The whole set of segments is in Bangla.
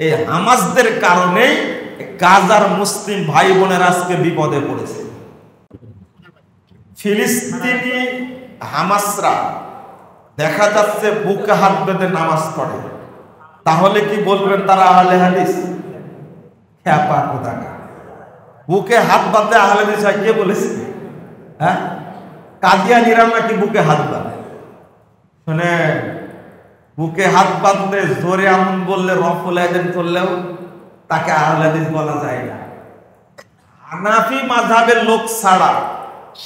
এই হামাসদের কারণেই গাজার মুসলিম ভাই বোনের আজকে বিপদে পড়েছে। ফিলিস্তিনি হামাসরা দেখা যাচ্ছে বুকে হাত বেঁধে নামাজ পড়ে, তাহলে কি বলবেন তারা আহলে হাদিস? খ্যাপা কোথাকার। বুকে হাত বাঁধতে আহলে হাদিস হয় কে বলেছে? হ্যাঁ, কাদিয়ানীরা নাকি বুকে হাত বাঁধে। শুনে, বুকে হাত বাঁধলে জোরে আমন বললে রফুল আযান করলেও তাকে আহলে হাদিস বলা যায় না। হানাফি মাযহাবের লোক ছাড়া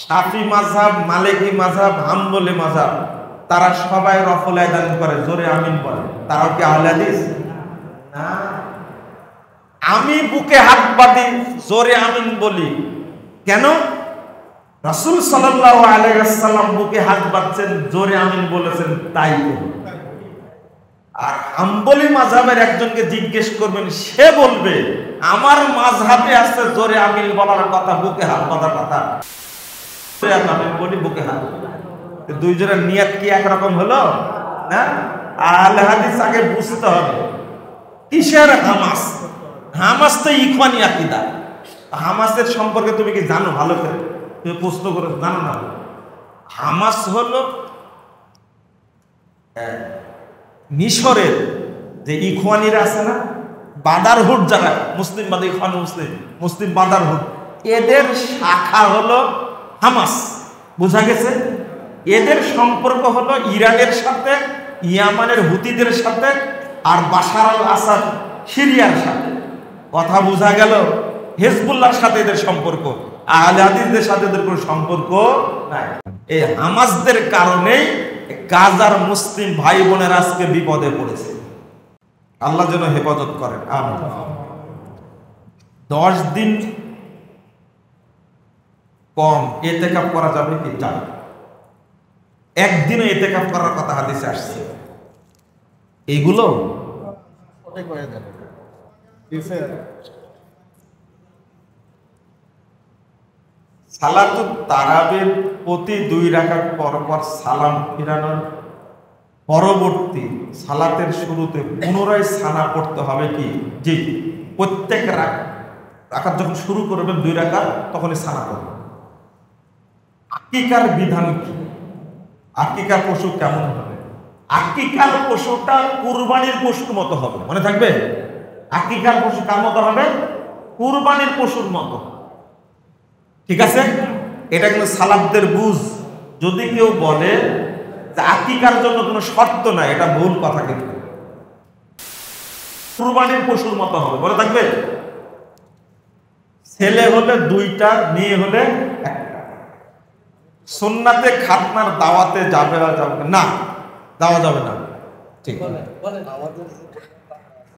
শাফি মাযহাব, মালিকি মাযহাব, হাম্বলি মাযহাব তারা সবাই রফুল আযান করে, জোরে আমিন বলে। তারাও কি আহলে হাদিস? না। আমি বুকে হাত বাঁধি, জোরে আমিন বলি কেন? রাসূল সাল্লাল্লাহু আলাইহি ওয়াসাল্লাম বুকে হাত বাঁধছেন, জোরে আমিন বলেছেন, তাই করব। আর হাম্বলি মাযহাবের একজনকে জিজ্ঞেস করবেন, সে বলবে আমার মাযহাবে আছে জোরে আমিন বলার কথা, বুকে হাত বাঁধার কথা। আমি বলি বুকে হাত, দুইজনের নিয়ত কি একরকম হলো? না। আহলে হাদিস আগে বুঝতে হবে কিসের হামাস। হামাস তো ইখওয়ানি আকীদা। হামাসের সম্পর্কে তুমি কি জানো? ভালো করে তুমি প্রশ্ন করে জানো না? হামাস হলো মিশরের যে ইখওয়ানিরা আছে না, ব্রাদারহুড, যারা মুসলিম বাদী ইখওয়ান মুসলিম ব্রাদারহুড, এদের শাখা হলো হামাস। বোঝা গেছে? এদের সম্পর্ক হলো ইরানের সাথে, ইয়ামানের হুতিদের সাথে, আর বাশার আল আসাদ সিরিয়ার সাথে। কথা বোঝা গেল? হিজবুল্লাহর সাথে এদের সম্পর্ক, আহলে হাদিসদের সাথে এদের কোনো সম্পর্ক নাই। এই হামাসদের কারণেই গাজার মুসলিম ভাই বোনের আজকে বিপদে পড়েছে। আল্লাহ যেন হেফাজত করেন। আমিন। 10 দিন কম ইতিকাফ করা যাবে কি? যাবে। একদিনও ইতিকাফ করার কথা হাদিসে আসছে। এইগুলো সালাতুত তারাবির প্রতি 2 রাকাত পর পর সালাম ফিরানোর পরবর্তী সালাতের শুরুতে পুনরায় সানা পড়তে হবে কি? জি, প্রত্যেক রাকাত যখন শুরু করবেন 2 রাকাত তখনই সানা পড়বেন। আকিকার বিধান কি? আকিকার পশু কেমন হবে? আকিকার পশুটা কুরবানির পশুর মতো হবে। মনে থাকবে? আকিকার পশু কার মতো হবে? কুরবানির পশুর মতো। ঠিক আছে? এটা কিন্তু সালাফদের বুঝ। যদি কেউ বলে যে আকিকার জন্য কোনো শর্ত নাই, এটা ভুল কথা। কিন্তু কুরবানির পশুর মতো হবে। মনে থাকবে? ছেলে হলে 2টা, মেয়ে হলে 1টা। সুন্নাতে খাতনার দাওয়াতে যাবে না? যাওয়া যাবে না। ঠিক